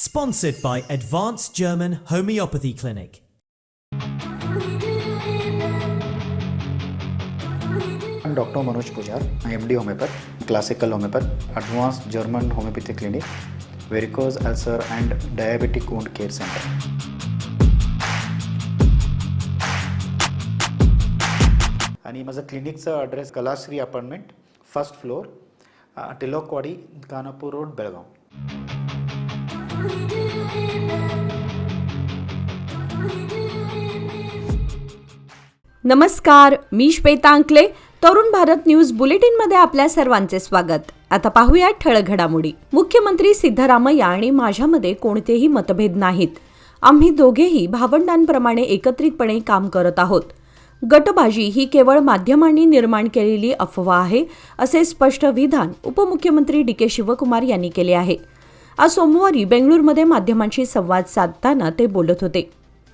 Sponsored by Advanced German Homeopathy Clinic. I'm Dr. Manoj Pujar. I am MD Homeopath, Classical Homeopath, Advanced German Homeopathy Clinic, Varicose Ulcer and Diabetic Wound Care Center. आणि माझं क्लिनिकचा address Kalashri apartment, first floor, Tilakwadi, Kanapur road, Belgaum. नमस्कार, मी श्वेता अंकले. Tarun Bharat news बुलेटिनमध्ये आपल्या सर्वांचे स्वागत. आता पाहूया ठळक घडामोडी. मुख्यमंत्री सिद्धरामय्या आणि माझ्यामध्ये कोणतेही मतभेद नाहीत. आम्ही दोघेही भावंडांप्रमाणे एकत्रितपणे काम करत आहोत. गटबाजी ही केवळ माध्यमांनी निर्माण केलेली अफवा आहे, असे स्पष्ट विधान उपमुख्यमंत्री डी.के. शिवकुमार यांनी केले आहे. आज सोमवारी बेंगळुरूमध्ये माध्यमांशी संवाद साधताना ते बोलत होते.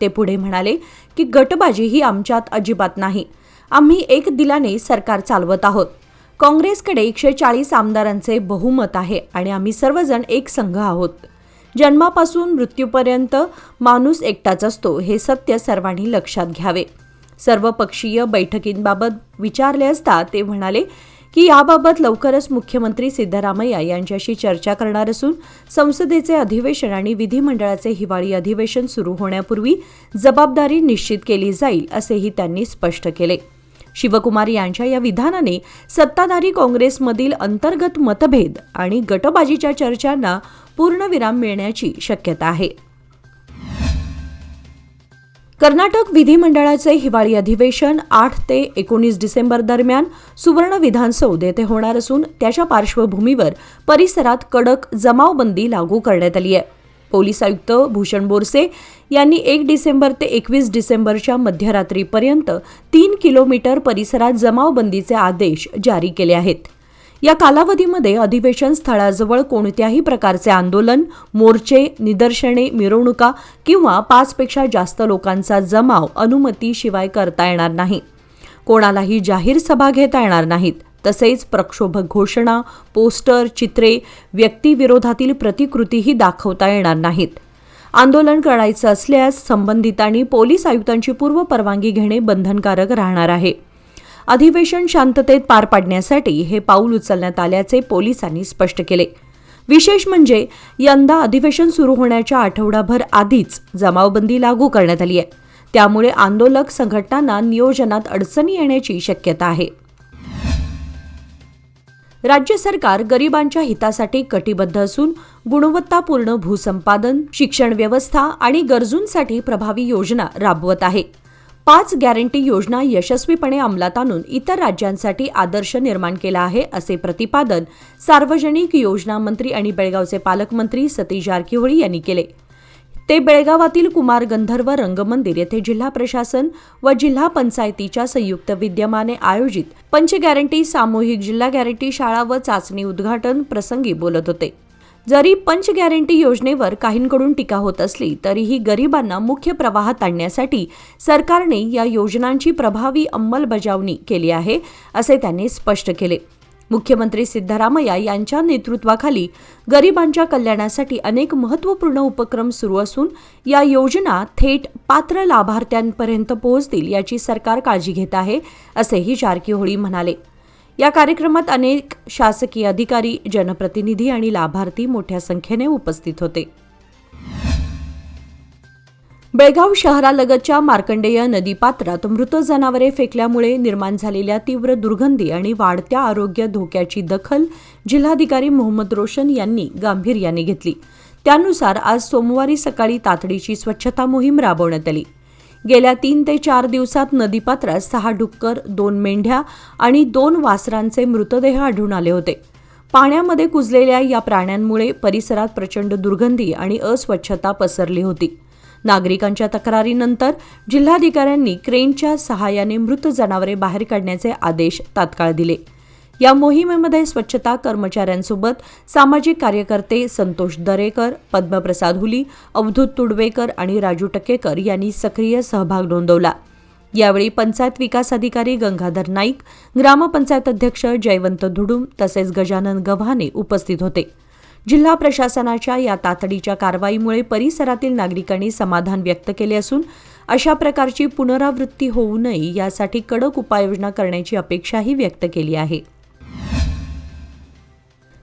ते पुढे म्हणाले की गटबाजी ही आमच्यात अजिबात नाही. आम्ही एक दिलाने सरकार चालवत आहोत. काँग्रेसकडे 140 आमदारांचे बहुमत आहे आणि आम्ही सर्वजण एक संघ आहोत. जन्मापासून मृत्यूपर्यंत माणूस एकटाच असतो, हे सत्य सर्वांनी लक्षात घ्यावे. सर्वपक्षीय बैठकींबाबत विचारले असता ते म्हणाले की याबाबत लवकरच मुख्यमंत्री सिद्धरामय्या यांच्याशी चर्चा करणार असून संसदेचे अधिवेशन आणि विधिमंडळाचे हिवाळी अधिवेशन सुरू होण्यापूर्वी जबाबदारी निश्चित केली जाईल, असेही त्यांनी स्पष्ट केले. शिवकुमार यांच्या या विधानाने सत्ताधारी काँग्रेसमधील अंतर्गत मतभेद आणि गटबाजीच्या चर्चांना पूर्णविराम मिळण्याची शक्यता आहे. कर्नाटक विधिमंडळाचे हिवाळी अधिवेशन 8 ते 19 डिसेंबर दरम्यान सुवर्ण विधानसौध येथे होणार असून त्याच्या पार्श्वभूमीवर परिसरात कडक जमावबंदी लागू करण्यात आली आहे. पोलीस आयुक्त भूषण बोरसे यांनी 1 डिसेंबर ते 21 डिसेंबरच्या मध्यरात्रीपर्यंत 3 किलोमीटर परिसरात जमावबंदीचे आदेश जारी केले आहेत. या कालावधीमध्ये अधिवेशन स्थळाजवळ कोणत्याही प्रकारचे आंदोलन, मोर्चे, निदर्शने, मिरवणुका किंवा 5 पेक्षा जास्त लोकांचा जमाव अनुमतीशिवाय करता येणार नाही. कोणालाही जाहीर सभा घेता येणार नाहीत. तसेच प्रक्षोभक घोषणा, पोस्टर, चित्रे, व्यक्तीविरोधातील प्रतिकृतीही दाखवता येणार नाहीत. आंदोलन करायचं असल्यास संबंधितांनी पोलीस आयुक्तांची पूर्व परवानगी घेणे बंधनकारक राहणार आहे. अधिवेशन शांततेत पार पाडण्यासाठी हे पाऊल उचलण्यात आल्याचे पोलिसांनी स्पष्ट केले. विशेष म्हणजे यंदा अधिवेशन सुरू होण्याच्या आठवडाभर आधीच जमावबंदी लागू करण्यात आली आहे. त्यामुळे आंदोलक संघटनांना नियोजनात अडचणी येण्याची शक्यता आहे. राज्य सरकार गरिबांच्या हितासाठी कटिबद्ध असून गुणवत्तापूर्ण भूसंपादन, शिक्षण व्यवस्था आणि गरजूंसाठी प्रभावी योजना राबवत आहे. 5 गॅरंटी योजना यशस्वीपणे अंमलात आणून इतर राज्यांसाठी आदर्श निर्माण केला आहे, असे प्रतिपादन सार्वजनिक योजना मंत्री आणि बेळगावचे पालकमंत्री सतीश जारकिहोळी यांनी केले. ते बेळगावातील कुमार गंधर्व रंगमंदिर येथे जिल्हा प्रशासन व जिल्हा पंचायतीच्या संयुक्त विद्यमाने आयोजित पंच गॅरंटी सामूहिक जिल्हा गॅरंटी शाळा व चाचणी उद्घाटन प्रसंगी बोलत होते. जरी पंच गॅरंटी योजनेवर काहींकडून टीका होत असली तरीही गरिबांना मुख्य प्रवाहात आणण्यासाठी सरकारने या योजनांची प्रभावी अंमलबजावणी केली आहे, असे त्यांनी स्पष्ट केले. मुख्यमंत्री सिद्धरामय्या यांच्या नेतृत्वाखाली गरिबांच्या कल्याणासाठी अनेक महत्त्वपूर्ण उपक्रम सुरू असून या योजना थेट पात्र लाभार्थ्यांपर्यंत पोहोचतील याची सरकार काळजी घेत आहे, असेही जारकिहोळी म्हणाले. या कार्यक्रमात अनेक शासकीय अधिकारी, जनप्रतिनिधी आणि लाभार्थी मोठ्या संख्येने उपस्थित होते. बेळगाव शहरालगतच्या मार्कंडेय नदीपात्रात मृत जनावरे फेकल्यामुळे निर्माण झालेल्या तीव्र दुर्गंधी आणि वाढत्या आरोग्य धोक्याची दखल जिल्हाधिकारी मोहम्मद रोशन यांनी गांभीर्याने घेतली. त्यानुसार आज सोमवारी सकाळी तातडीची स्वच्छता मोहीम राबवण्यात आली. गेल्या 3 ते 4 दिवसात नदीपात्रात 6 डुक्कर, 2 मेंढ्या आणि 2 वासरांचे मृतदेह आढळून आले होते. पाण्यामध्ये कुजलेल्या या प्राण्यांमुळे परिसरात प्रचंड दुर्गंधी आणि अस्वच्छता पसरली होती. नागरिकांच्या तक्रारीनंतर जिल्हाधिकाऱ्यांनी क्रेनच्या सहाय्याने मृत जनावरे बाहेर काढण्याचे आदेश तात्काळ दिले. या मोहिमेमध्ये स्वच्छता कर्मचाऱ्यांसोबत सामाजिक कार्यकर्ते संतोष दरेकर, पद्मप्रसाद हुली, अवधूत तुडवेकर आणि राजू टक्केकर यांनी सक्रिय सहभाग नोंदवला. यावेळी पंचायत विकास अधिकारी गंगाधर नाईक, ग्रामपंचायत अध्यक्ष जयवंत धुडुम तसेच गजानन गव्हाणे उपस्थित होते. जिल्हा प्रशासनाच्या या तातडीच्या कारवाईमुळे परिसरातील नागरिकांनी समाधान व्यक्त केले असून अशा प्रकारची पुनरावृत्ती होऊ नये यासाठी कडक उपाययोजना करण्याची अपेक्षाही व्यक्त केली आहे.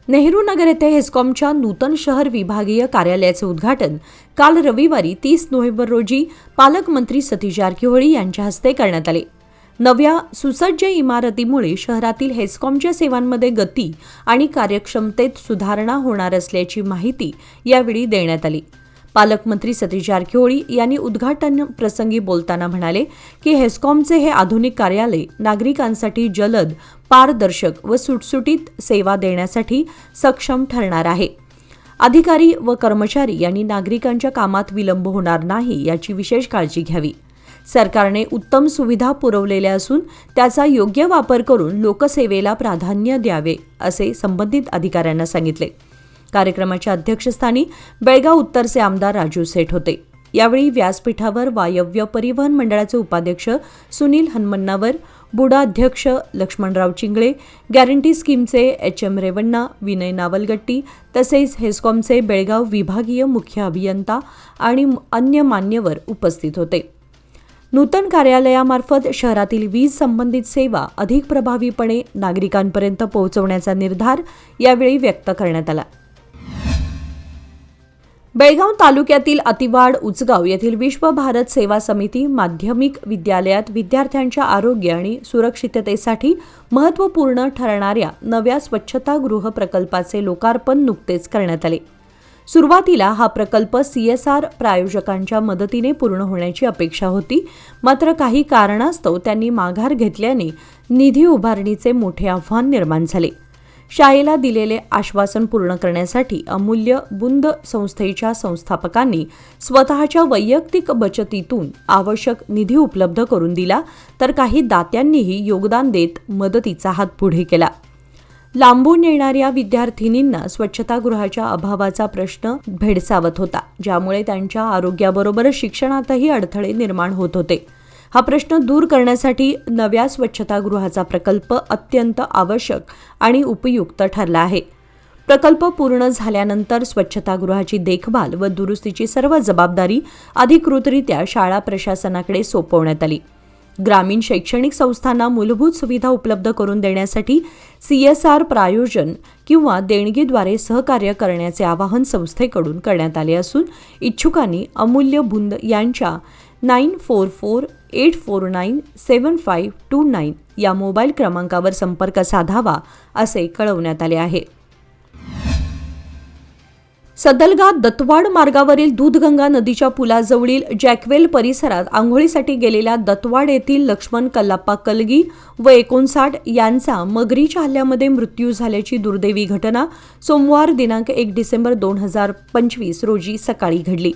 नेहरू नगर येथे हेस्कॉमच्या नूतन शहर विभागीय कार्यालयाचे उद्घाटन काल रविवारी 30 नोव्हेंबर रोजी पालकमंत्री सतीश जारकिहोळी यांच्या हस्ते करण्यात आले. नव्या सुसज्ज इमारतीमुळे शहरातील हेस्कॉमच्या सेवांमध्ये गती आणि कार्यक्षमतेत सुधारणा होणार असल्याची माहिती यावेळी देण्यात आली. पालकमंत्री सतीश जारकिहोळी यांनी उद्घाटन प्रसंगी बोलताना म्हणाले की हेस्कॉमचे हे आधुनिक कार्यालय नागरिकांसाठी जलद, पारदर्शक व सुटसुटीत सेवा देण्यासाठी सक्षम ठरणार आहे. अधिकारी व कर्मचारी यांनी नागरिकांच्या कामात विलंब होणार नाही याची विशेष काळजी घ्यावी. सरकारने उत्तम सुविधा पुरवलेल्या असून त्याचा योग्य वापर करून लोकसेवेला प्राधान्य द्यावे असे संबंधित अधिकाऱ्यांना सांगितले. कार्यक्रमाच्या अध्यक्षस्थानी बेळगाव उत्तरचे आमदार राजू सेठ होते. यावेळी व्यासपीठावर वायव्य परिवहन मंडळाचे उपाध्यक्ष सुनील हनुमन्नावर, बुडा अध्यक्ष लक्ष्मणराव चिंगळे, गॅरंटी स्कीमचे HM रेवण्णा, विनय नावलगट्टी तसेच हेस्कॉमचे बेळगाव विभागीय मुख्य अभियंता आणि अन्य मान्यवर उपस्थित होते. नूतन कार्यालयामार्फत शहरातील वीज संबंधित सेवा अधिक प्रभावीपणे नागरिकांपर्यंत पोहोचवण्याचा निर्धार यावेळी व्यक्त करण्यात आला. बेळगाव तालुक्यातील अतिवाड उचगाव येथील विश्व भारत सेवा समिती माध्यमिक विद्यालयात विद्यार्थ्यांच्या आरोग्य आणि सुरक्षिततेसाठी महत्त्वपूर्ण ठरणाऱ्या नव्या स्वच्छतागृह प्रकल्पाचे लोकार्पण नुकतेच करण्यात आले. सुरुवातीला हा प्रकल्प CSR प्रायोजकांच्या मदतीने पूर्ण होण्याची अपेक्षा होती, मात्र काही कारणास्तव त्यांनी माघार घेतल्याने निधी उभारणीचे मोठे आव्हान निर्माण झाले. शाळेला दिलेले आश्वासन पूर्ण करण्यासाठी अमूल्य बुंद संस्थेच्या संस्थापकांनी स्वतःच्या वैयक्तिक बचतीतून आवश्यक निधी उपलब्ध करून दिला, तर काही दात्यांनीही योगदान देत मदतीचा हात पुढे केला. लांबून येणाऱ्या विद्यार्थिनींना स्वच्छतागृहाच्या अभावाचा प्रश्न भेडसावत होता, ज्यामुळे त्यांच्या आरोग्याबरोबरच शिक्षणातही अडथळे निर्माण होत होते. हा प्रश्न दूर करण्यासाठी नव्या स्वच्छतागृहाचा प्रकल्प अत्यंत आवश्यक आणि उपयुक्त ठरला आहे. प्रकल्प पूर्ण झाल्यानंतर स्वच्छतागृहाची देखभाल व दुरुस्तीची सर्व जबाबदारी अधिकृतरित्या शाळा प्रशासनाकडे सोपवण्यात आली. ग्रामीण शैक्षणिक संस्थांना मूलभूत सुविधा उपलब्ध करून देण्यासाठी CSR प्रायोजन किंवा देणगीद्वारे सहकार्य करण्याचे आवाहन संस्थेकडून करण्यात आले असून इच्छुकांनी अमूल्य बुंद यांच्या 9448497529 या मोबाईल क्रमांकावर संपर्क साधावा असे कळवण्यात आले आहे. सदलगा दत्तवाड मार्गावरील दूधगंगा नदीच्या पुलाजवळील जॅकवेल परिसरात आंघोळीसाठी गेलेल्या दत्तवाड येथील लक्ष्मण कल्लाप्पा कलगी व 59 यांचा मगरीच्या हल्ल्यामध्ये मृत्यू झाल्याची दुर्दैवी घटना सोमवार दिनांक 1 डिसेंबर 2025 रोजी सकाळी घडली.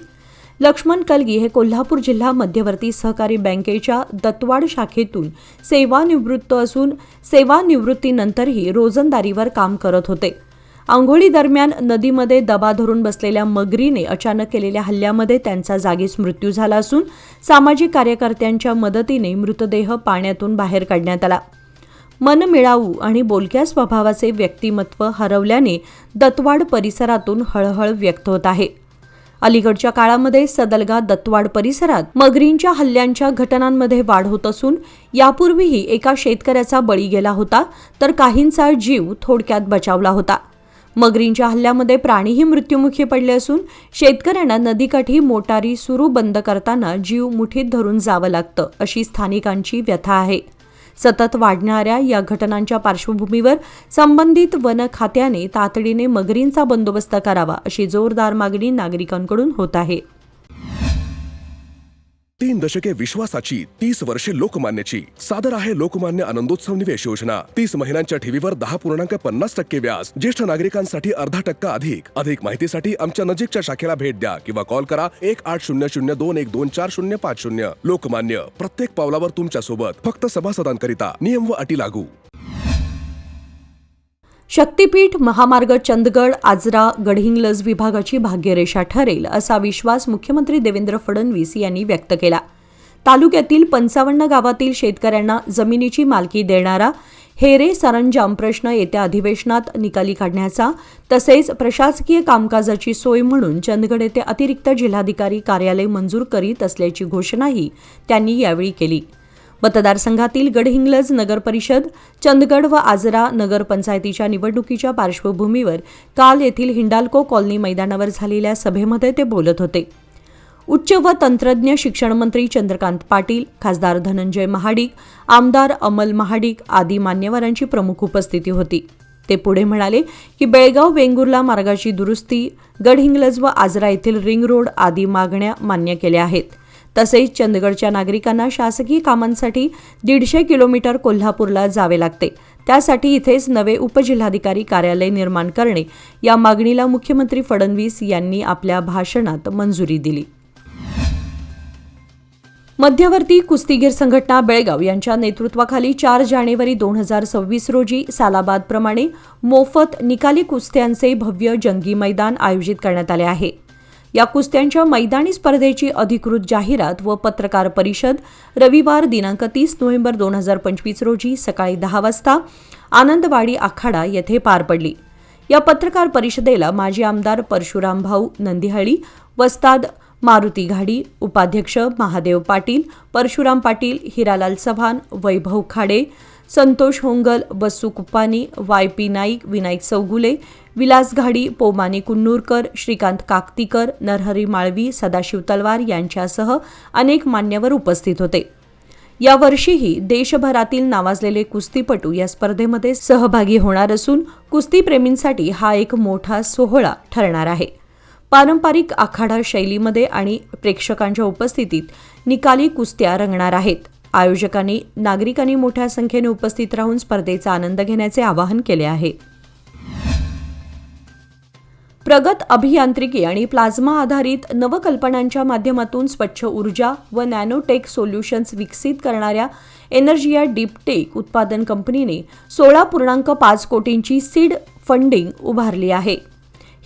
लक्ष्मण कलगी हे कोल्हापूर जिल्हा मध्यवर्ती सहकारी बँकेच्या दत्तवाड शाखेतून सेवानिवृत्त असून सेवानिवृत्तीनंतरही रोजंदारीवर काम करत होते. आंघोळी दरम्यान नदीमध्ये दबा धरून बसलेल्या मगरीने अचानक केलेल्या हल्ल्यामध्ये त्यांचा जागीच मृत्यू झाला असून सामाजिक कार्यकर्त्यांच्या मदतीने मृतदेह पाण्यातून बाहेर काढण्यात आला. मनमिळावू आणि बोलक्या स्वभावाचे व्यक्तिमत्व हरवल्याने दत्तवाड परिसरातून हळहळ व्यक्त होत आहे. अलीकडच्या काळामध्ये सदलगा दत्तवाड परिसरात मगरींच्या हल्ल्यांच्या घटनांमध्ये वाढ होत असून यापूर्वीही एका शेतकऱ्याचा बळी गेला होता, तर काहींचा जीव थोडक्यात बचावला होता. मगरींच्या हल्ल्यामध्ये प्राणीही मृत्युमुखी पडले असून शेतकऱ्यांना नदीकाठी मोटारी सुरू बंद करताना जीव मुठीत धरून जावं लागतं, अशी स्थानिकांची व्यथा आहे. सतत वाढणाऱ्या या घटनांच्या पार्श्वभूमीवर संबंधित वन खात्याने तातडीने मगरींचा बंदोबस्त करावा अशी जोरदार मागणी नागरिकांकडून होत आहे. 3 दशके विश्वासाची, 30 वर्षे लोकमान्याची. सादर आहे लोकमान्य आनंदोत्सव निवेश योजना. 30 महिन्यांच्या ठेवीवर 10.50% व्याज. ज्येष्ठ नागरिकांसाठी 0.5% अधिक. अधिक माहितीसाठी आमच्या नजीकच्या शाखेला भेट द्या किंवा कॉल करा 180021245050. लोकमान्य, प्रत्येक पावलावर तुमच्या सोबत. फक्त सभासदांकरिता. नियम व अटी लागू. शक्तीपीठ महामार्ग चंदगड आजरा गडहिंग्लज विभागाची भाग्यरेषा ठरेल असा विश्वास मुख्यमंत्री देवेंद्र फडणवीस यांनी व्यक्त केला. तालुक्यातील 55 गावातील शेतकऱ्यांना जमिनीची मालकी देणारा हेरे सरंजाम प्रश्न येत्या अधिवेशनात निकाली काढण्याचा तसेच प्रशासकीय कामकाजाची सोय म्हणून चंदगड येथे अतिरिक्त जिल्हाधिकारी कार्यालय मंजूर करीत असल्याची घोषणाही त्यांनी यावेळी केली. मतदारसंघातील गडहिंग्लज नगर परिषद, चंदगड व आजरा नगरपंचायतीच्या निवडणुकीच्या पार्श्वभूमीवर काल येथील हिंडाल्को कॉलनी मैदानावर झालेल्या सभेमध्ये ते बोलत होते. उच्च व तंत्रज्ञ शिक्षण मंत्री चंद्रकांत पाटील, खासदार धनंजय महाडिक, आमदार अमल महाडिक आदी मान्यवरांची प्रमुख उपस्थिती होती. ते पुढे म्हणाले की बेळगाव वेंगुर्ला मार्गाची दुरुस्ती, गडहिंग्लज व आजरा येथील रिंग रोड आदी मागण्या मान्य केल्या आहेत. तसेच चंदगडच्या नागरिकांना शासकीय कामांसाठी 150 किलोमीटर कोल्हापूरला जावे लागते. त्यासाठी इथेच नवे उपजिल्हाधिकारी कार्यालय निर्माण करणे या मागणीला मुख्यमंत्री फडणवीस यांनी आपल्या भाषणात मंजुरी दिली. मध्यवर्ती कुस्तीगीर संघटना बेळगाव यांच्या नेतृत्वाखाली 4 जानेवारी 2026 रोजी सालाबादप्रमाणे मोफत निकाली कुस्त्यांचे भव्य जंगी मैदान आयोजित करण्यात आले आहे. या कुस्त्यांच्या मैदानी स्पर्धेची अधिकृत जाहिरात व पत्रकार परिषद रविवार दिनांक 30 नोव्हेंबर 2025 रोजी सकाळी 10 वाजता आनंदवाडी आखाडा येथे पार पडली. या पत्रकार परिषदेला माजी आमदार परशुराम भाऊ नंदिहळ्ळी, वस्ताद मारुती घाडी, उपाध्यक्ष महादेव पाटील, परशुराम पाटील, हिरालाल चव्हाण, वैभव खाडे, संतोष होंगल, बस्सू कुप्पानी, YP नाईक, विनायक चौगुले, विलास घाडी, पोमानी कुन्नूरकर, श्रीकांत काकतीकर, नरहरी माळवी, सदाशिव तलवार यांच्यासह अनेक मान्यवर उपस्थित होते. यावर्षीही देशभरातील नावाजलेले कुस्तीपटू या स्पर्धेमध्ये सहभागी होणार असून कुस्तीप्रेमींसाठी हा एक मोठा सोहळा ठरणार आहे. पारंपरिक आखाडा शैलीमध्ये आणि प्रेक्षकांच्या उपस्थितीत निकाली कुस्त्या रंगणार आहेत. आयोजकांनी नागरिकांनी मोठ्या संख्येने उपस्थित राहून स्पर्धेचा आनंद घेण्याचे आवाहन केले आहे. प्रगत अभियांत्रिकी आणि प्लाझ्मा आधारित नवकल्पनांच्या माध्यमातून स्वच्छ ऊर्जा व नॅनोटेक सोल्युशन्स विकसित करणाऱ्या एनर्जिया डीपटेक उत्पादन कंपनीने 16.5 कोटींची सीड फंडिंग उभारली आहे.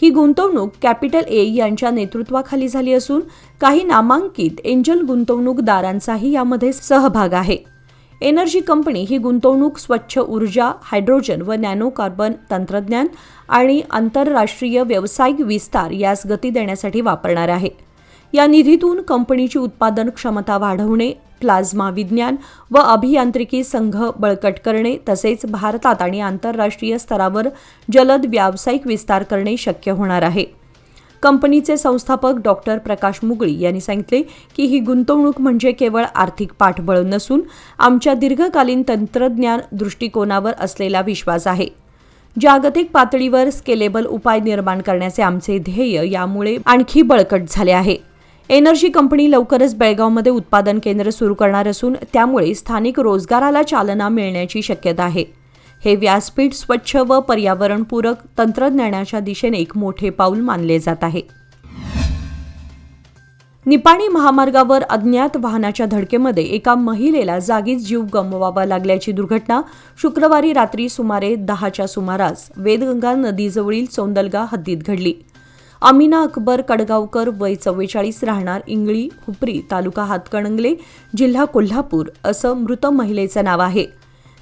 ही गुंतवणूक कॅपिटल ए यांच्या नेतृत्वाखाली झाली असून काही नामांकित एंजल गुंतवणूकदारांचाही यामध्ये सहभाग आहे. एनर्जी कंपनी ही गुंतवणूक स्वच्छ ऊर्जा, हायड्रोजन व नॅनो कार्बन तंत्रज्ञान आणि आंतरराष्ट्रीय व्यावसायिक विस्तार यास गती देण्यासाठी वापरणार आहे. या निधीतून कंपनीची उत्पादन क्षमता वाढवणे, प्लाझ्मा विज्ञान व अभियांत्रिकी संघ बळकट करणे तसेच भारतात आणि आंतरराष्ट्रीय स्तरावर जलद व्यावसायिक विस्तार करणे शक्य होणार आहे. कंपनीचे संस्थापक डॉक्टर प्रकाश मुगळी यांनी सांगितले की ही गुंतवणूक म्हणजे केवळ आर्थिक पाठबळ नसून आमच्या दीर्घकालीन तंत्रज्ञान दृष्टिकोनावर असलेला विश्वास आहे. जागतिक पातळीवर स्केलेबल उपाय निर्माण करण्याचे आमचे ध्येय यामुळे आणखी बळकट झाले आहे. एनर्जी कंपनी लवकरच बेळगावमध्ये उत्पादन केंद्र सुरू करणार असून त्यामुळे स्थानिक रोजगाराला चालना मिळण्याची शक्यता आहे. हे व्यासपीठ स्वच्छ व पर्यावरणपूरक तंत्रज्ञानाच्या दिशेने एक मोठे पाऊल मानले जात आहे. निपाणी महामार्गावर अज्ञात वाहनाच्या धडकेमध्ये एका महिलेला जागीच जीव गमवावा लागल्याची दुर्घटना शुक्रवारी रात्री सुमारे 10च्या सुमारास वेदगंगा नदीजवळील चौंदलगा हद्दीत घडली. अमिना अकबर कडगावकर वय 44 राहणार इंगळी हुपरी तालुका हातकणंगले जिल्हा कोल्हापूर असं मृत महिलेचं नाव आहे.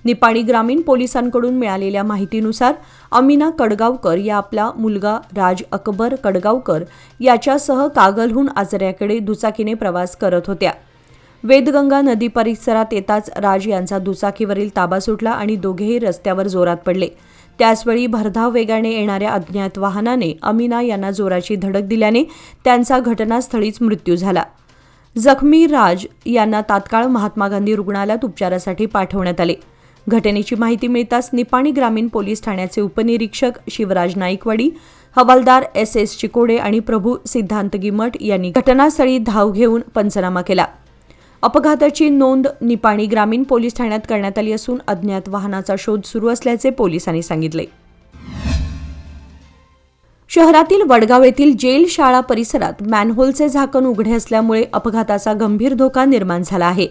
निपाणी ग्रामीण पोलिसांकडून मिळालेल्या माहितीनुसार अमिना कडगावकर या आपला मुलगा राज अकबर कडगावकर याच्यासह कागलहून आजऱ्याकडे दुचाकीने प्रवास करत होत्या. वेदगंगा नदी परिसरात येताच राज यांचा दुचाकीवरील ताबा सुटला आणि दोघेही रस्त्यावर जोरात पडले. त्याचवेळी भरधाव वेगाने येणाऱ्या अज्ञात वाहनाने अमिना यांना जोराची धडक दिल्याने त्यांचा घटनास्थळीच मृत्यू झाला. जखमी राज यांना तात्काळ महात्मा गांधी रुग्णालयात उपचारासाठी पाठवण्यात आले. घटनेची माहिती मिळताच निपाणी ग्रामीण पोलीस ठाण्याचे उपनिरीक्षक शिवराज नाईकवाडी, हवालदार SS चिकोडे आणि प्रभू सिद्धांत गिमट यांनी घटनास्थळी धाव घेऊन पंचनामा केला. अपघाताची नोंद निपाणी ग्रामीण पोलीस ठाण्यात करण्यात आली असून अज्ञात वाहनाचा शोध सुरू असल्याचे पोलिसांनी सांगितले. शहरातील वडगाव येथील जेल शाळा परिसरात मॅनहोलचे झाकण उघडे असल्यामुळे अपघाताचा गंभीर धोका निर्माण झाला आहे.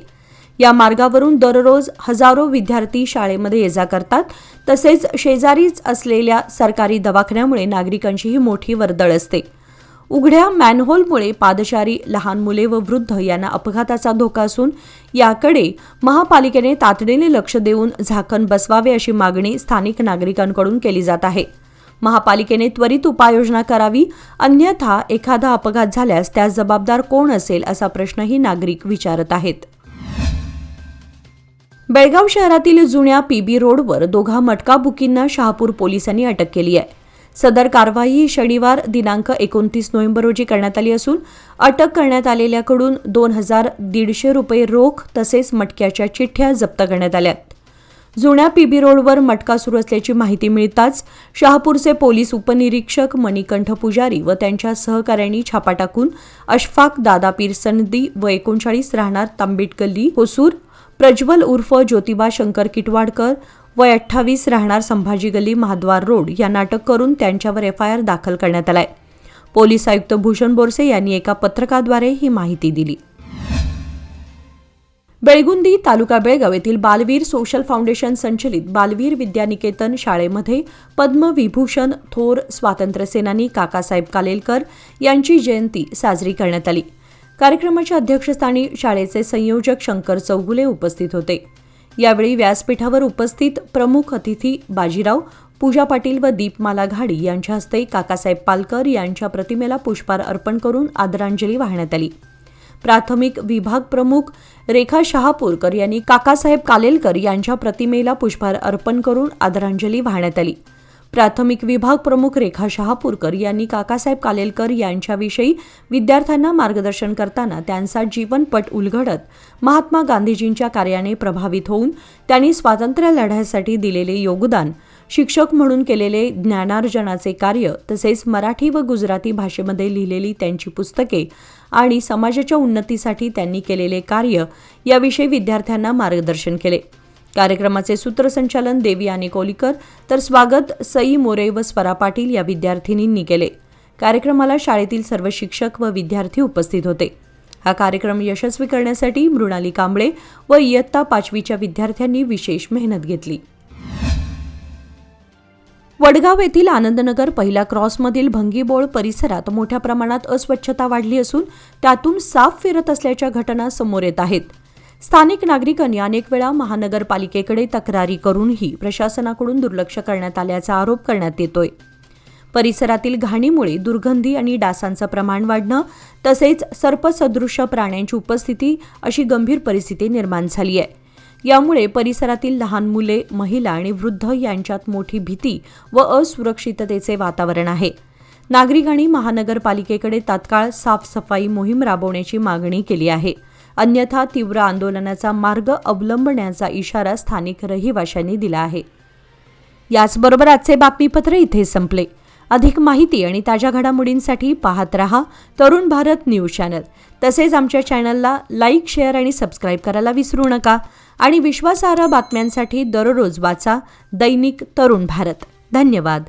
या मार्गावरून दररोज हजारो विद्यार्थी शाळेमध्ये ये जा करतात. तसेच शेजारीच असलेल्या सरकारी दवाखान्यामुळे नागरिकांचीही मोठी वर्दळ असते. उघड्या मॅनहोलमुळे पादचारी, लहान मुले व वृद्ध यांना अपघाताचा धोका असून याकडे महापालिकेने तातडीने लक्ष देऊन झाकण बसवावे अशी मागणी स्थानिक नागरिकांकडून केली जात आहे. महापालिकेने त्वरित उपाययोजना करावी, अन्यथा एखादा अपघात झाल्यास त्यास जबाबदार कोण असेल असा प्रश्नही नागरिक विचारत आहेत. बेळगाव शहरातील जुन्या पीबी रोडवर दोघा मटका बुकींना शहापूर पोलिसांनी अटक केली आहे. सदर कारवाई शनिवार दिनांक 29 नोव्हेंबर रोजी करण्यात आली असून अटक करण्यात आलेल्याकडून 2,150 रुपये रोख तसेच मटक्याच्या चिठ्ठ्या जप्त करण्यात आल्यात. जुन्या पीबी रोडवर मटका सुरू असल्याची माहिती मिळताच शहापूरचे पोलीस उपनिरीक्षक मणिकंठ पुजारी व त्यांच्या सहकाऱ्यांनी छापा टाकून अशफाक दादापीर सनदी व 39 राहणार तांबेट गल्ली होसूर, प्रज्वल उर्फ ज्योतिबा शंकर किटवाडकर वय 28 राहणार संभाजी गल्ली महाद्वार रोड यांना अटक करून त्यांच्यावर एफआयआर दाखल करण्यात आलाय. पोलीस आयुक्त भूषण बोरसे यांनी एका पत्रकाद्वारे ही माहिती दिली. बेळगुंदी तालुका बेळगाव येथील बालवीर सोशल फाउंडेशन संचलित बालवीर विद्यानिकेतन शाळेमध्ये पद्मविभूषण थोर स्वातंत्र्यसेनानी काकासाहेब कालेलकर यांची जयंती साजरी करण्यात आली. कार्यक्रमाच्या अध्यक्षस्थानी शाळेचे संयोजक शंकर चौगुले उपस्थित होते. यावेळी व्यासपीठावर उपस्थित प्रमुख अतिथी बाजीराव, पूजा पाटील व दीपमाला घाडी यांच्या हस्ते काकासाहेब पालकर यांच्या प्रतिमेला पुष्पहार अर्पण करून आदरांजली वाहण्यात आली. प्राथमिक विभाग प्रमुख रेखा शहापूरकर यांनी काकासाहेब कालेलकर यांच्या प्रतिमेला पुष्पहार अर्पण करून आदरांजली वाहण्यात आली. प्राथमिक विभाग प्रमुख रेखा शहापूरकर यांनी काकासाहेब कालेलकर यांच्याविषयी विद्यार्थ्यांना मार्गदर्शन करताना त्यांचा जीवनपट उलगडत महात्मा गांधीजींच्या कार्याने प्रभावित होऊन त्यांनी स्वातंत्र्य लढ्यासाठी दिलेले योगदान, शिक्षक म्हणून केलेले ज्ञानार्जनाचे कार्य तसेच मराठी व गुजराती भाषेमध्ये लिहिलेली त्यांची पुस्तके आणि समाजाच्या उन्नतीसाठी त्यांनी केलेले कार्य याविषयी विद्यार्थ्यांना मार्गदर्शन केले. कार्यक्रमाचे सूत्रसंचालन देवी आणि कोलीकर तर स्वागत सई मोरे व स्वरा पाटील या विद्यार्थिनींनी केले. कार्यक्रमाला शाळेतील सर्व शिक्षक व विद्यार्थी उपस्थित होते. हा कार्यक्रम यशस्वी करण्यासाठी मृणाली कांबळे व इयत्ता 5वीच्या विद्यार्थ्यांनी विशेष मेहनत घेतली. वडगाव येथील आनंदनगर पहिल्या क्रॉसमधील भंगीबोळ परिसरात मोठ्या प्रमाणात अस्वच्छता वाढली असून त्यातून साप फिरत असल्याच्या घटना समोर येत आहेत. स्थानिक नागरिकांनी अनेक वेळा महानगरपालिकेकडे तक्रारी करूनही प्रशासनाकडून दुर्लक्ष करण्यात आल्याचा आरोप करण्यात येतोय. परिसरातील घाणीमुळे दुर्गंधी आणि डासांचं प्रमाण वाढणं तसेच सर्पसदृश्य प्राण्यांची उपस्थिती अशी गंभीर परिस्थिती निर्माण झाली आहे. यामुळे परिसरातील लहान मुले, महिला आणि वृद्ध यांच्यात मोठी भीती व असुरक्षिततेचे वातावरण आहे. नागरिकांनी महानगरपालिकेकडे तात्काळ साफसफाई मोहीम राबवण्याची मागणी केली आहे. अन्यथा तीव्र आंदोलनाचा मार्ग अवलंबण्याचा इशारा स्थानिक रहिवाशांनी दिला आहे. याचबरोबर आजचे बातमीपत्र इथे संपले. अधिक माहिती आणि ताज्या घडामोडींसाठी पाहत रहा तरुण भारत न्यूज चॅनल. तसेच आमच्या चॅनलला लाईक, शेअर आणि सबस्क्राईब करायला विसरू नका. आणि विश्वासार्ह बातम्यांसाठी दररोज वाचा दैनिक तरुण भारत. धन्यवाद.